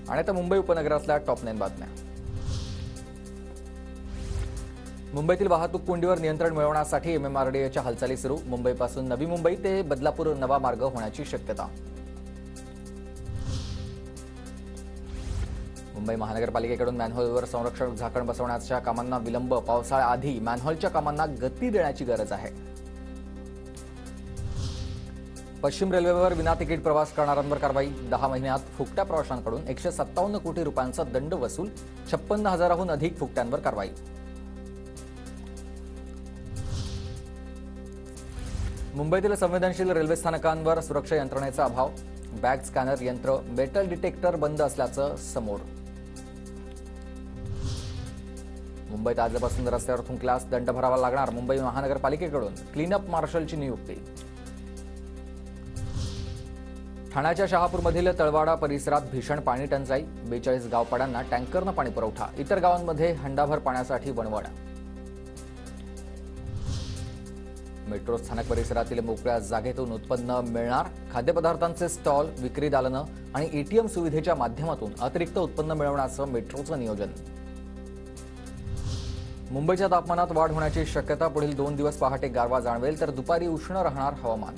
आणि आता मुंबई उपनगरातल्या टॉप 9 बातम्या। मुंबईतील वाहतूक कोंडीवर नियंत्रण मिळवण्यासाठी MMRDAच्या हालचाली सुरू। मुंबईपासून नवी मुंबई ते बदलापूर नवा मार्ग होण्याची शक्यता। मुंबई महानगरपालिकेकडून मॅनहोलवर संरक्षक झाकण बसवण्याच्या कामांना विलंब। पावसाळ्याआधी मॅनहोलच्या कामांना गती देण्याची गरज आहे। पश्चिम रेल्वेवर विना तिकीट प्रवास करणाऱ्यांवर कारवाई। 10 महिन्यात फुकट्या प्रवाशांकडून 157 कोटी रुपयांचा दंड वसूल। 56,000हून अधिक फुकट्यांवर कारवाई। मुंबईतील संवेदनशील रेल्वे स्थानकांवर सुरक्षा यंत्रणेचा अभाव। बॅग स्कॅनर यंत्र, मेटल डिटेक्टर बंद असल्याचं समोर। मुंबईत आजपासून रस्त्यावर थुंकल्यास दंड भरावा लागणार। मुंबई महानगरपालिकेकडून क्लीनअप मार्शलची नियुक्ती। ठाण्याच्या शहापूरमधील तळवाडा परिसरात भीषण पाणी टंचाई। 42 गावपाड्यांना टँकरनं पाणी पुरवठा। इतर गावांमध्ये हंडाभर पाण्यासाठी वणवण। मेट्रो स्थानक परिसरातील मोकळ्या जागेतून उत्पन्न मिळणार। खाद्यपदार्थांचे स्टॉल, विक्री दालनं आणि ATM सुविधेच्या माध्यमातून अतिरिक्त उत्पन्न मिळवण्याचं मेट्रोचं नियोजन। मुंबईच्या तापमानात वाढ होण्याची शक्यता। पुढील 2 दिवस पहाटे गारवा जाणवेल तर दुपारी उष्ण राहणार हवामान।